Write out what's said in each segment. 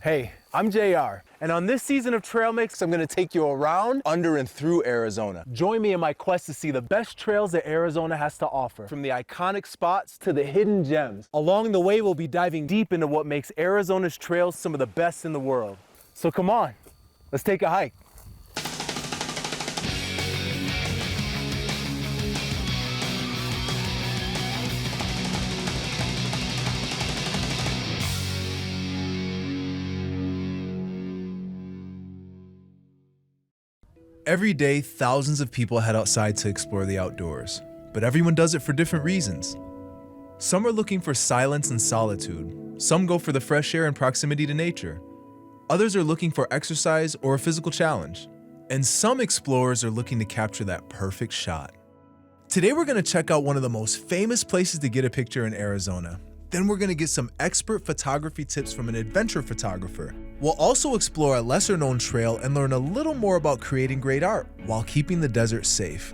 Hey, I'm JR, and on this season of Trail Mix, I'm gonna take you around, under, and through Arizona. Join me in my quest to see the best trails that Arizona has to offer, from the iconic spots to the hidden gems. Along the way, we'll be diving deep into what makes Arizona's trails some of the best in the world. So come on, let's take a hike. Every day, thousands of people head outside to explore the outdoors, but everyone does it for different reasons. Some are looking for silence and solitude. Some go for the fresh air and proximity to nature. Others are looking for exercise or a physical challenge. And some explorers are looking to capture that perfect shot. Today, we're going to check out one of the most famous places to get a picture in Arizona. Then we're going to get some expert photography tips from an adventure photographer. We'll also explore a lesser-known trail and learn a little more about creating great art while keeping the desert safe.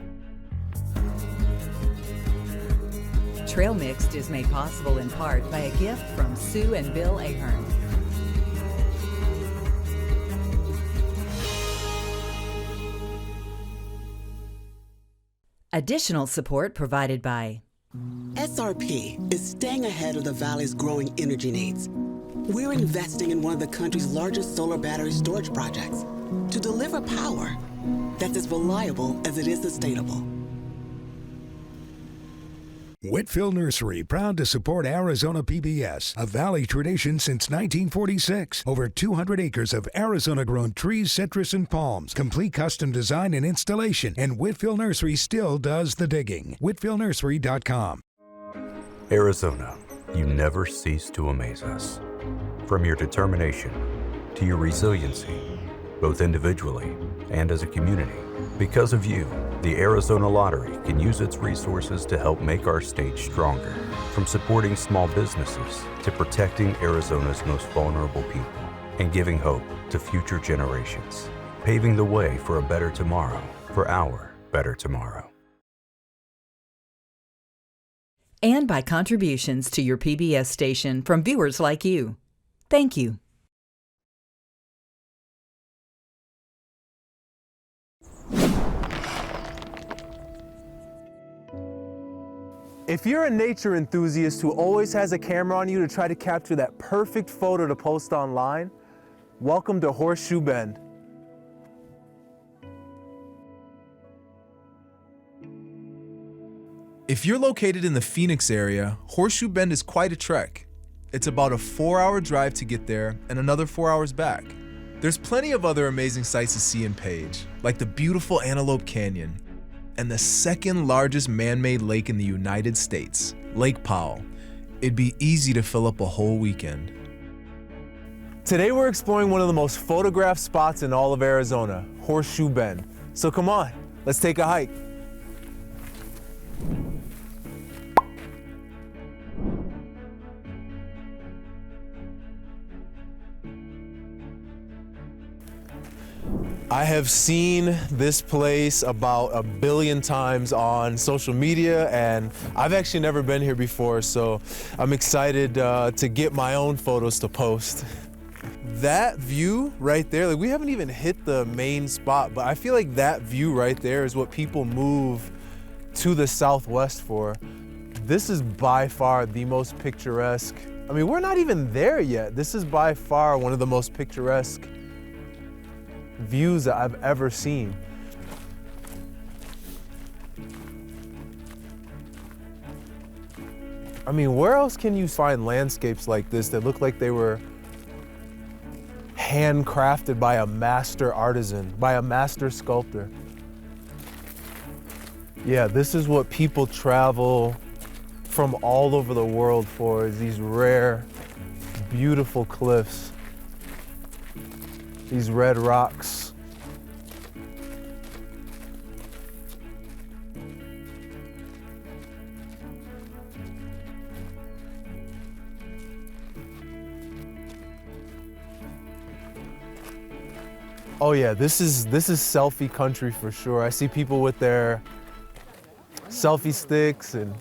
Trail Mixed is made possible in part by a gift from Sue and Bill Ahern. Additional support provided by SRP is staying ahead of the Valley's growing energy needs. We're investing in one of the country's largest solar battery storage projects to deliver power that's as reliable as it is sustainable. Whitfield Nursery, proud to support Arizona PBS, a Valley tradition since 1946. Over 200 acres of Arizona-grown trees, citrus, and palms. Complete custom design and installation, and Whitfield Nursery still does the digging. WhitfieldNursery.com. Arizona, you never cease to amaze us. From your determination to your resiliency, both individually and as a community. Because of you, the Arizona Lottery can use its resources to help make our state stronger. From supporting small businesses to protecting Arizona's most vulnerable people and giving hope to future generations. Paving the way for a better tomorrow, for our better tomorrow. and by contributions to your PBS station from viewers like you. Thank you. If you're a nature enthusiast who always has a camera on you to try to capture that perfect photo to post online, welcome to Horseshoe Bend. If you're located in the Phoenix area, Horseshoe Bend is quite a trek. It's about a 4-hour drive to get there and another 4 hours back. There's plenty of other amazing sights to see in Page, like the beautiful Antelope Canyon and the second largest man-made lake in the United States, Lake Powell. It'd be easy to fill up a whole weekend. Today we're exploring one of the most photographed spots in all of Arizona, Horseshoe Bend. So come on, let's take a hike. I have seen this place about 1 billion times on social media, and I've actually never been here before, so I'm excited to get my own photos to post. That view right there, like we haven't even hit the main spot, but I feel like that view right there is what people move to the Southwest for. This is by far the most picturesque. I mean, we're not even there yet. This is by far one of the most picturesque views that I've ever seen. I mean, where else can you find landscapes like this that look like they were handcrafted by a master artisan, by a master sculptor? Yeah, this is what people travel from all over the world for, is these rare, beautiful cliffs. These red rocks. Oh yeah, this is selfie country for sure. I see people with their selfie sticks and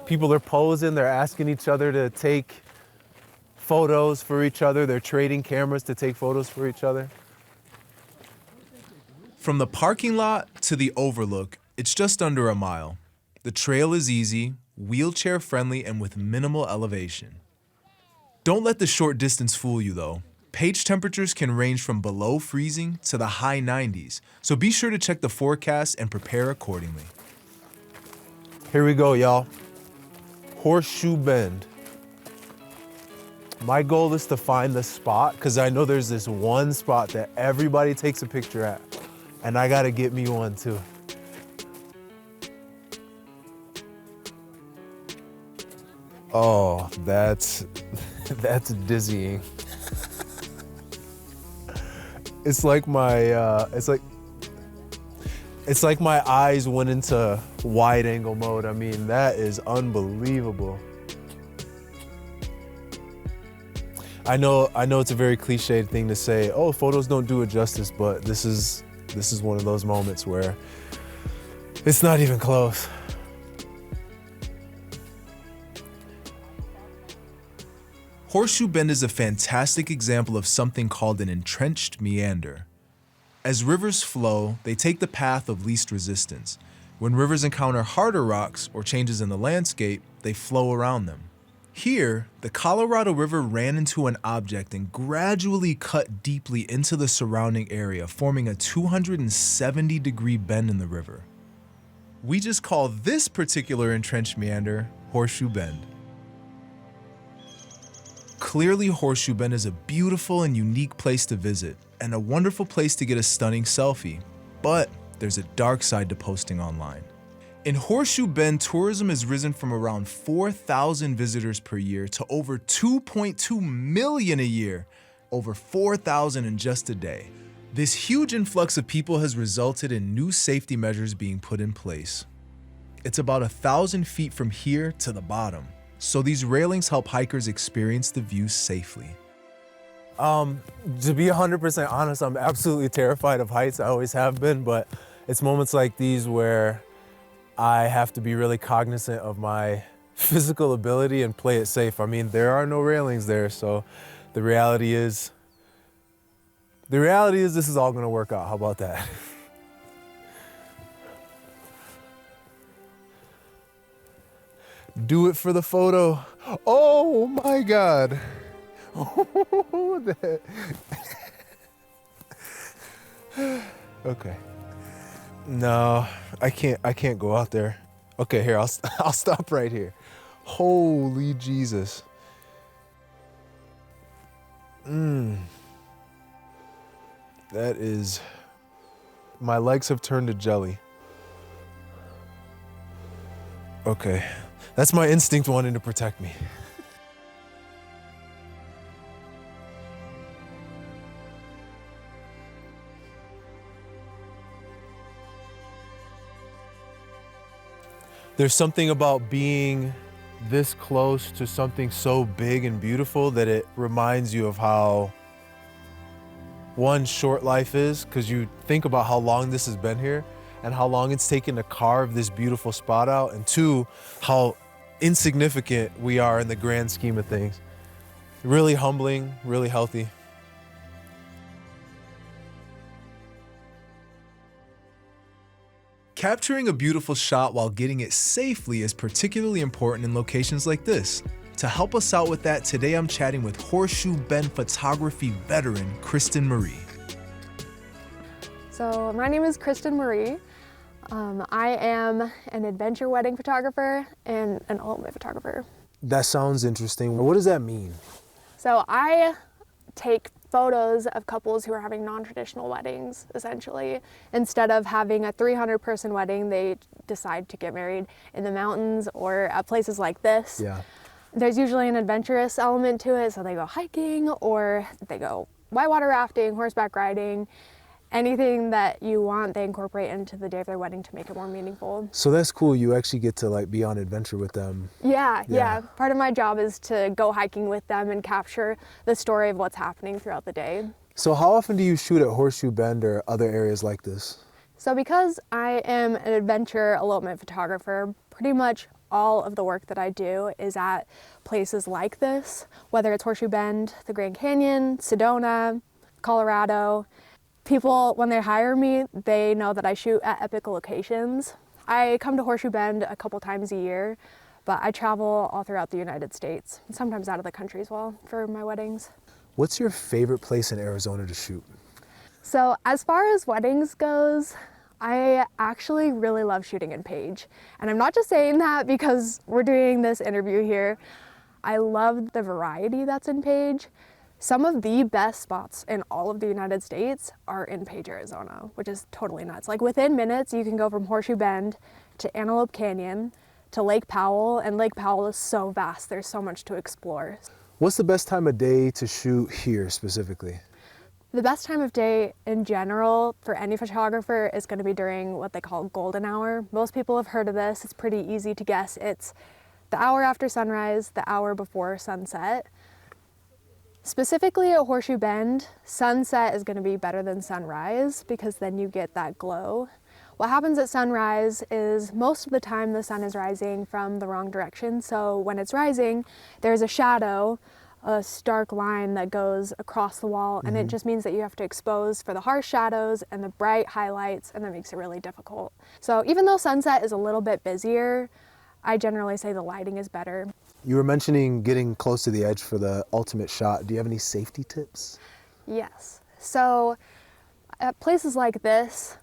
people are posing, they're asking each other to take photos for each other. They're trading cameras to take photos for each other. From the parking lot to the overlook, it's just under a mile. The trail is easy, wheelchair friendly, and with minimal elevation. Don't let the short distance fool you though. Page temperatures can range from below freezing to the high 90s, so be sure to check the forecast and prepare accordingly. Here we go, y'all. Horseshoe Bend. My goal is to find the spot because I know there's this one spot that everybody takes a picture at, and I gotta get me one too. Oh, that's dizzying. It's like my it's like my eyes went into wide angle mode. I mean, that is unbelievable. I know it's a very cliched thing to say, oh, photos don't do it justice, but this is one of those moments where it's not even close. Horseshoe Bend is a fantastic example of something called an entrenched meander. As rivers flow, they take the path of least resistance. When rivers encounter harder rocks or changes in the landscape, they flow around them. Here, the Colorado River ran into an object and gradually cut deeply into the surrounding area, forming a 270-degree bend in the river. We just call this particular entrenched meander Horseshoe Bend. Clearly, Horseshoe Bend is a beautiful and unique place to visit, and a wonderful place to get a stunning selfie. But there's a dark side to posting online. In Horseshoe Bend, tourism has risen from around 4,000 visitors per year to over 2.2 million a year, over 4,000 in just a day. This huge influx of people has resulted in new safety measures being put in place. It's about 1,000 feet from here to the bottom, so these railings help hikers experience the view safely. To be 100% honest, I'm absolutely terrified of heights. I always have been, but it's moments like these where I have to be really cognizant of my physical ability and play it safe. I mean, there are no railings there, so the reality is this is all gonna work out. How about that? Do it for the photo. Oh my God. Okay. No, I can't go out there. Okay, here, I'll stop right here. Holy Jesus. That is, my legs have turned to jelly. Okay, that's my instinct wanting to protect me. There's something about being this close to something so big and beautiful that it reminds you of how, one, short life is, because you think about how long this has been here and how long it's taken to carve this beautiful spot out, and two, how insignificant we are in the grand scheme of things. Really humbling, really healthy. Capturing a beautiful shot while getting it safely is particularly important in locations like this. To help us out with that, today I'm chatting with Horseshoe Bend photography veteran, Kristen Marie. So my name is Kristen Marie. I am an adventure wedding photographer and an ultimate photographer. That sounds interesting. What does that mean? So I take photos of couples who are having non-traditional weddings, essentially. Instead of having a 300-person wedding, they decide to get married in the mountains or at places like this. Yeah. There's usually an adventurous element to it, so they go hiking or they go whitewater rafting, horseback riding. Anything that you want, they incorporate into the day of their wedding to make it more meaningful. So that's cool. You actually get to like be on adventure with them. Yeah. Part of my job is to go hiking with them and capture the story of what's happening throughout the day. So how often do you shoot at Horseshoe Bend or other areas like this? So because I am an adventure elopement photographer, pretty much all of the work that I do is at places like this, whether it's Horseshoe Bend, the Grand Canyon, Sedona, Colorado. People, when they hire me, they know that I shoot at epic locations. I come to Horseshoe Bend a couple times a year, but I travel all throughout the United States, and sometimes out of the country as well for my weddings. What's your favorite place in Arizona to shoot? So as far as weddings goes, I actually really love shooting in Page. And I'm not just saying that because we're doing this interview here. I love the variety that's in Page. Some of the best spots in all of the United States are in Page, Arizona, which is totally nuts. Like within minutes, you can go from Horseshoe Bend to Antelope Canyon to Lake Powell, and Lake Powell is so vast, there's so much to explore. What's the best time of day to shoot here specifically? The best time of day in general for any photographer is going to be during what they call golden hour. Most people have heard of this. It's pretty easy to guess. It's the hour after sunrise, the hour before sunset. Specifically at Horseshoe Bend, sunset is going to be better than sunrise because then you get that glow. What happens at sunrise is most of the time the sun is rising from the wrong direction. So when it's rising, there's a shadow, a stark line that goes across the wall, and it just means that you have to expose for the harsh shadows and the bright highlights, and that makes it really difficult. So even though sunset is a little bit busier, I generally say the lighting is better. You were mentioning getting close to the edge for the ultimate shot. Do you have any safety tips? Yes. So at places like this,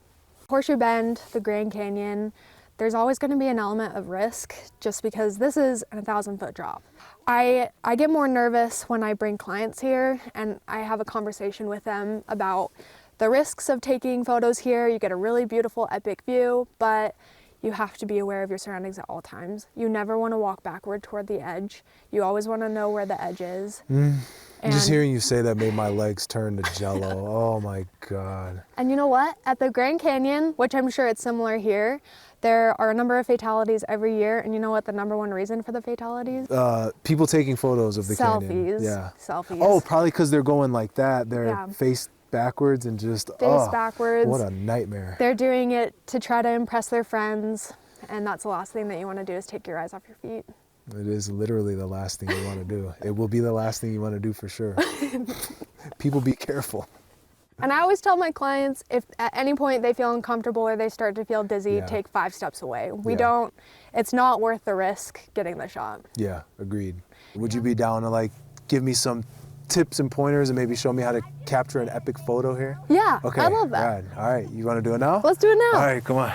Horseshoe Bend, the Grand Canyon, there's always going to be an element of risk just because this is a 1,000-foot drop. I get more nervous when I bring clients here and I have a conversation with them about the risks of taking photos here. You get a really beautiful, epic view, but you have to be aware of your surroundings at all times. You never want to walk backward toward the edge. You always want to know where the edge is. And Just hearing you say that made my legs turn to jello. Oh my God. And you know what? At the Grand Canyon, which I'm sure it's similar here, there are a number of fatalities every year. And you know what the number one reason for the fatalities? People taking photos of the canyon. Selfies. Yeah. Selfies. Oh, probably because they're going like that. They're Yeah. face backwards and just Face backwards. What a nightmare. They're doing it to try to impress their friends. And that's the last thing that you want to do is take your eyes off your feet. It is literally the last thing you want to do. It will be the last thing you want to do for sure. People, be careful. And I always tell my clients, if at any point they feel uncomfortable or they start to feel dizzy, Yeah. take 5 steps away. Yeah. It's not worth the risk getting the shot. Yeah, agreed. Would you be down to like give me some tips and pointers and maybe show me how to capture an epic photo here? Yeah, Okay. I love that. Rad. All right, you want to do it now? Let's do it now. All right, come on.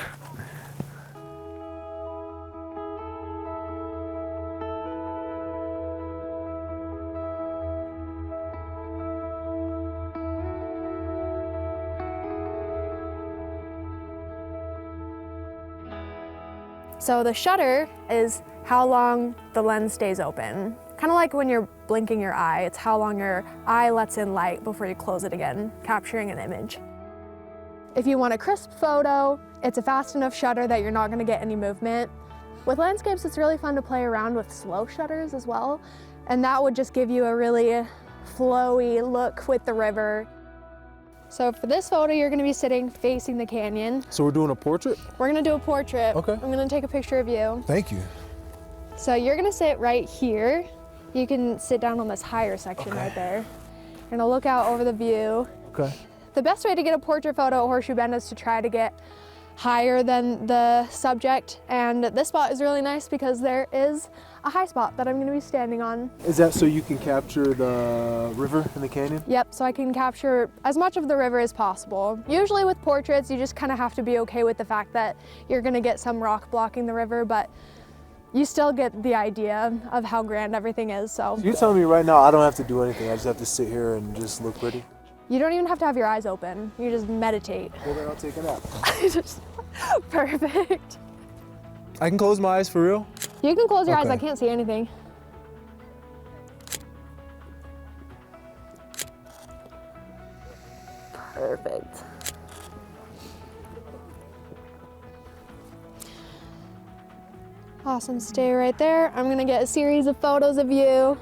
So the shutter is how long the lens stays open. Kind of like when you're blinking your eye, it's how long your eye lets in light before you close it again, capturing an image. If you want a crisp photo, it's a fast enough shutter that you're not going to get any movement. With landscapes, it's really fun to play around with slow shutters as well, and that would just give you a really flowy look with the river. So for this photo, you're going to be sitting facing the canyon. So we're doing a portrait? We're going to do a portrait. Okay. I'm going to take a picture of you. Thank you. So you're going to sit right here. You can sit down on this higher section right there. You're going to look out over the view. Okay. The best way to get a portrait photo at Horseshoe Bend is to try to get higher than the subject, and this spot is really nice because there is a high spot that I'm going to be standing on. Is that so you can capture the river in the canyon? Yep, so I can capture as much of the river as possible. Usually with portraits, you just kind of have to be okay with the fact that you're going to get some rock blocking the river, but you still get the idea of how grand everything is. So You're telling me right now I don't have to do anything. I just have to sit here and just look pretty? you don't even have to have your eyes open. You just meditate. Well, then I'll take a nap. Just perfect. I can close my eyes for real? You can close your eyes. Okay. I can't see anything. Perfect. Awesome, stay right there. I'm gonna get a series of photos of you.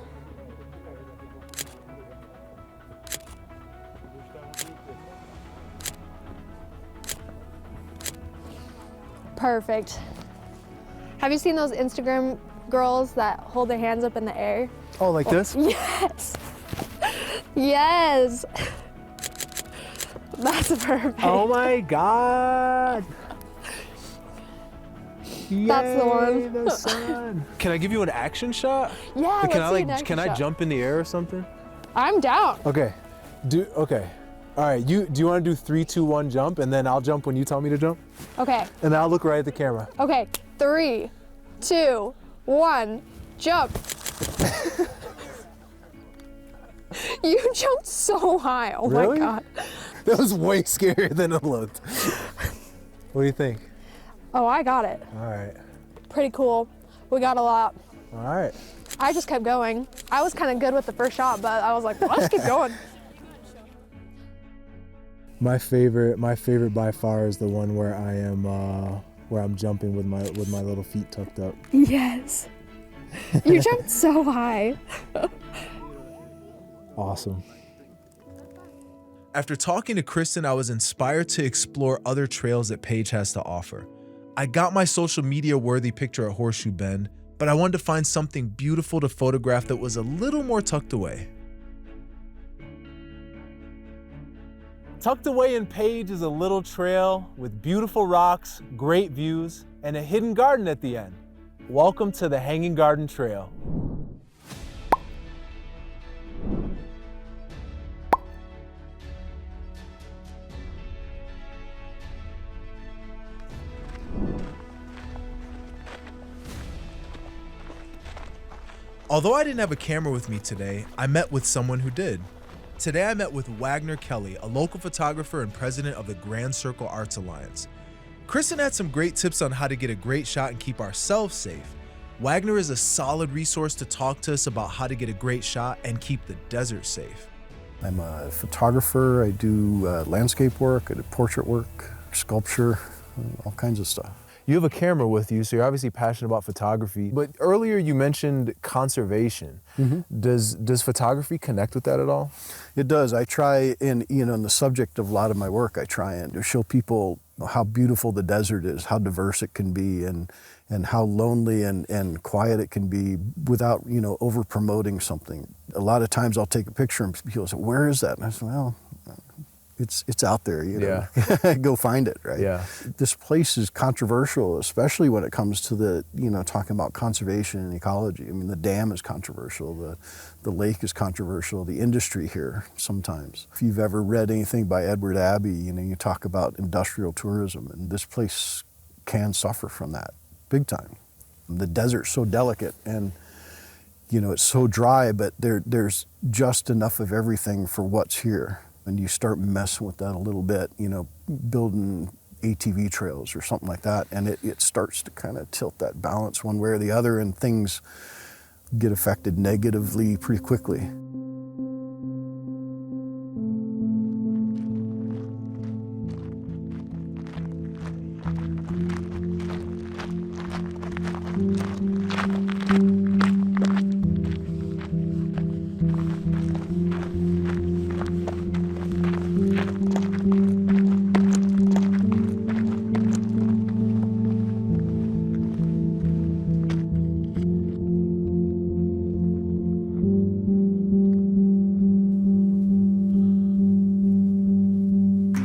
Perfect. Have you seen those Instagram girls that hold their hands up in the air? Oh, like this? Yes. Yes. That's perfect. Oh my God. That's the one. Yay, the sun. Can I give you an action shot? Yeah, Can let's see an action can I shot. jump in the air or something? I'm down. Okay. Okay. All right. Do you want to do 3, 2, 1 jump, and then I'll jump when you tell me to jump, Okay. and then I'll look right at the camera. Okay. 3, 2, 1, jump. You jumped so high. Oh Really? my God. That was way scarier than it looked. What do you think? Oh, I got it. All right. Pretty cool. We got a lot. All right. I just kept going. I was kind of good with the first shot, but I was like, let's keep going. My favorite by far is the one where I am where I'm jumping with my little feet tucked up. Yes. You jumped so high. Awesome. After talking to Kristen, I was inspired to explore other trails that Page has to offer. I got my social media worthy picture at Horseshoe Bend, but I wanted to find something beautiful to photograph that was a little more tucked away. Tucked away in Page is a little trail with beautiful rocks, great views, and a hidden garden at the end. Welcome to the Hanging Garden Trail. Although I didn't have a camera with me today, I met with someone who did. Today I met with Wagner Kelly, a local photographer and president of the Grand Circle Arts Alliance. Kristen had some great tips on how to get a great shot and keep ourselves safe. Wagner is a solid resource to talk to us about how to get a great shot and keep the desert safe. I'm a photographer. I do landscape work, I do portrait work, sculpture, all kinds of stuff. You have a camera with you, so you're obviously passionate about photography. But earlier you mentioned conservation. Does photography connect with that at all? It does. I try, in the subject of a lot of my work, I try and show people how beautiful the desert is, how diverse it can be, and how lonely and quiet it can be without, over promoting something. A lot of times I'll take a picture and people say, "Where is that?" And I say, "Well, it's out there, Yeah. Go find it, right?" Yeah. This place is controversial, especially when it comes to the, talking about conservation and ecology. I mean, the dam is controversial, the lake is controversial, the industry here sometimes. If you've ever read anything by Edward Abbey, you talk about industrial tourism, and this place can suffer from that big time. The desert's so delicate, and it's so dry, but there's just enough of everything for what's here. And you start messing with that a little bit, building ATV trails or something like that, and it starts to kind of tilt that balance one way or the other, and things get affected negatively pretty quickly.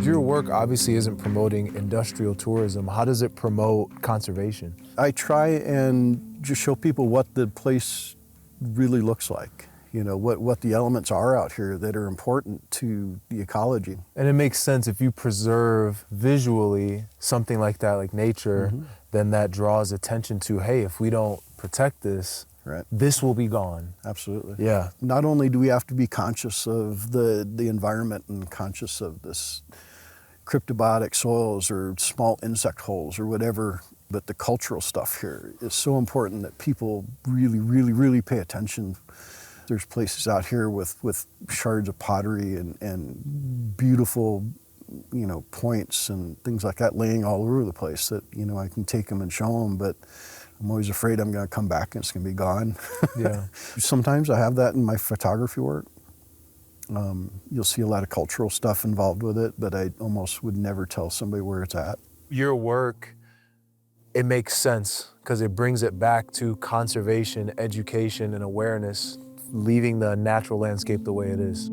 Your work obviously isn't promoting industrial tourism. How does it promote conservation? I try and just show people what the place really looks like, what the elements are out here that are important to the ecology. And it makes sense if you preserve visually something like that, like nature, then that draws attention to, hey, if we don't protect this, Right. this will be gone. Absolutely. Yeah. Not only do we have to be conscious of the environment and conscious of this cryptobiotic soils or small insect holes or whatever, but the cultural stuff here is so important that people really, really, really pay attention. There's places out here with shards of pottery and beautiful, points and things like that laying all over the place that, I can take them and show them, but I'm always afraid I'm going to come back and it's going to be gone. Yeah. Sometimes I have that in my photography work. You'll see a lot of cultural stuff involved with it, but I almost would never tell somebody where it's at. Your work it makes sense because it brings it back to conservation, education, and awareness, leaving the natural landscape the way it is.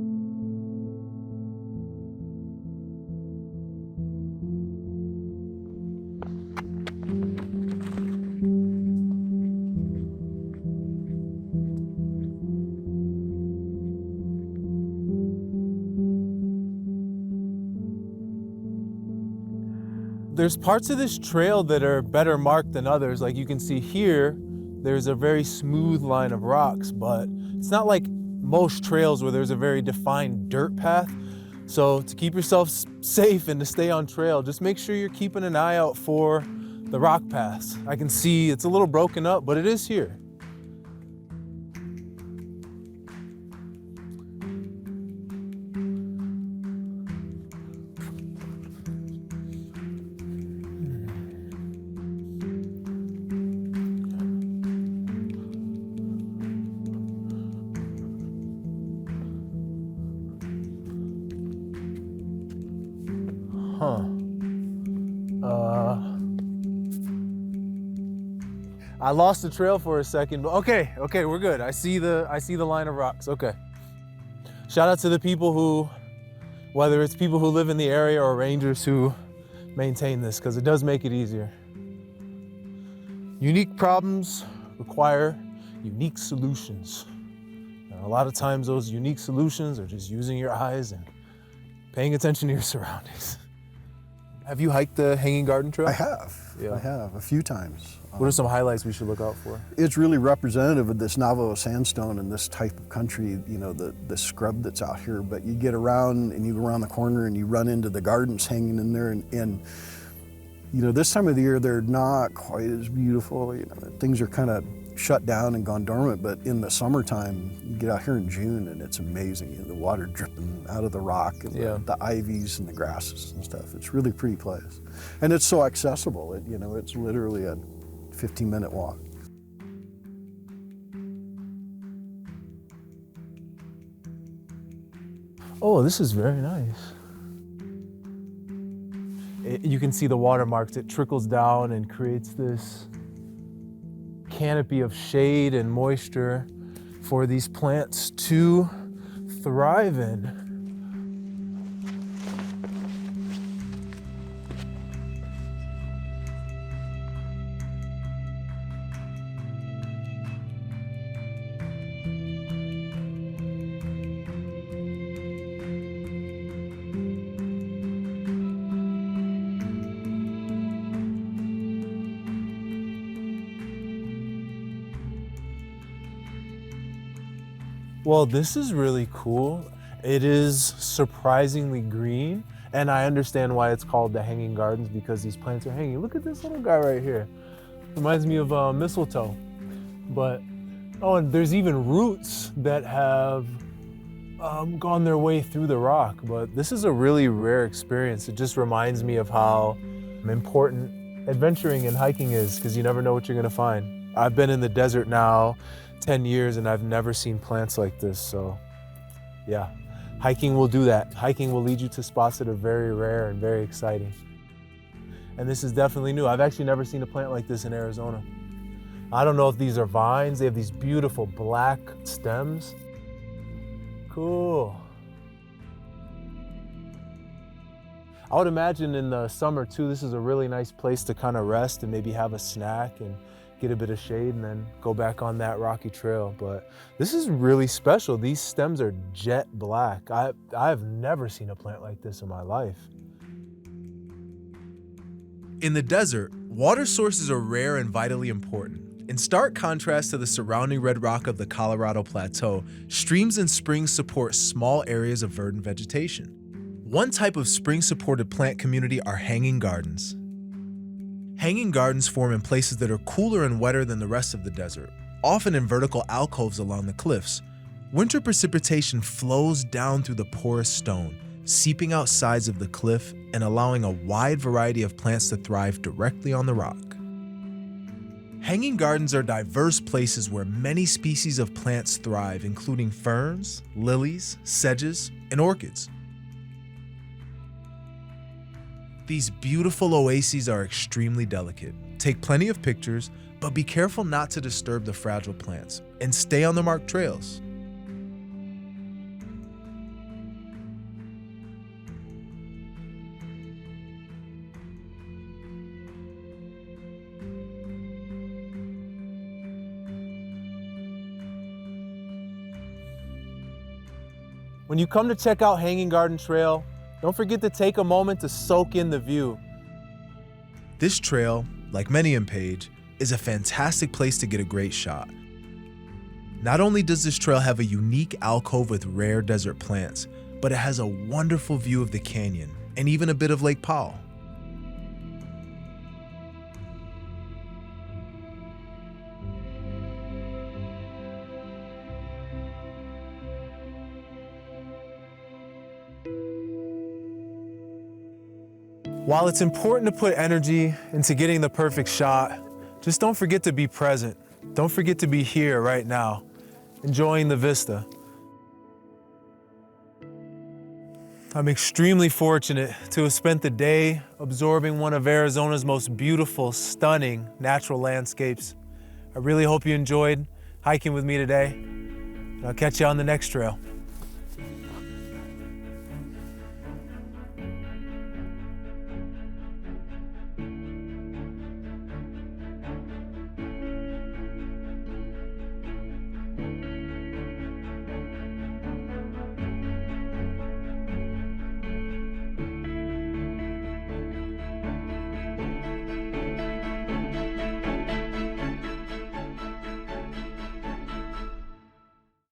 There's parts of this trail that are better marked than others. Like you can see here, there's a very smooth line of rocks, but it's not like most trails where there's a very defined dirt path. So to keep yourself safe and to stay on trail, just make sure you're keeping an eye out for the rock paths. I can see it's a little broken up, but it is here. I lost the trail for a second, but okay, we're good. I see the line of rocks. Okay. Shout out to the people who, whether it's people who live in the area or rangers who maintain this, because it does make it easier. Unique problems require unique solutions. And a lot of times those unique solutions are just using your eyes and paying attention to your surroundings. Have you hiked the Hanging Garden Trail? I have. Yeah. I have a few times. What are some highlights we should look out for? It's really representative of this Navajo sandstone and this type of country, you know, the scrub that's out here. But you get around and you go around the corner and you run into the gardens hanging in there. And you know, this time of the year, they're not quite as beautiful. You know, things are kind of shut down and gone dormant. But in the summertime, you get out here in June and it's amazing. You know, the water dripping out of the rock and the ivies and the grasses and stuff. It's really a pretty place. And it's so accessible. You know, it's literally a 15-minute walk. Oh, this is very nice. You can see the watermarks. It trickles down and creates this canopy of shade and moisture for these plants to thrive in. Well, this is really cool. It is surprisingly green, and I understand why it's called the Hanging Gardens, because these plants are hanging. Look at this little guy right here. Reminds me of mistletoe. But, oh, and there's even roots that have gone their way through the rock. But this is a really rare experience. It just reminds me of how important adventuring and hiking is, because you never know what you're gonna find. I've been in the desert now 10 years and I've never seen plants like this, so yeah. Hiking will do that. Hiking will lead you to spots that are very rare and very exciting. And this is definitely new. I've actually never seen a plant like this in Arizona. I don't know if these are vines. They have these beautiful black stems. Cool. I would imagine in the summer too, this is a really nice place to kind of rest and maybe have a snack and get a bit of shade and then go back on that rocky trail. But this is really special. These stems are jet black. I've never seen a plant like this in my life. In the desert, water sources are rare and vitally important. In stark contrast to the surrounding red rock of the Colorado Plateau, streams and springs support small areas of verdant vegetation. One type of spring-supported plant community are hanging gardens. Hanging gardens form in places that are cooler and wetter than the rest of the desert, often in vertical alcoves along the cliffs. Winter precipitation flows down through the porous stone, seeping out sides of the cliff and allowing a wide variety of plants to thrive directly on the rock. Hanging gardens are diverse places where many species of plants thrive, including ferns, lilies, sedges, and orchids. These beautiful oases are extremely delicate. Take plenty of pictures, but be careful not to disturb the fragile plants and stay on the marked trails. When you come to check out Hanging Garden Trail, don't forget to take a moment to soak in the view. This trail, like many in Page, is a fantastic place to get a great shot. Not only does this trail have a unique alcove with rare desert plants, but it has a wonderful view of the canyon and even a bit of Lake Powell. While it's important to put energy into getting the perfect shot, just don't forget to be present. Don't forget to be here right now, enjoying the vista. I'm extremely fortunate to have spent the day absorbing one of Arizona's most beautiful, stunning natural landscapes. I really hope you enjoyed hiking with me today. I'll catch you on the next trail.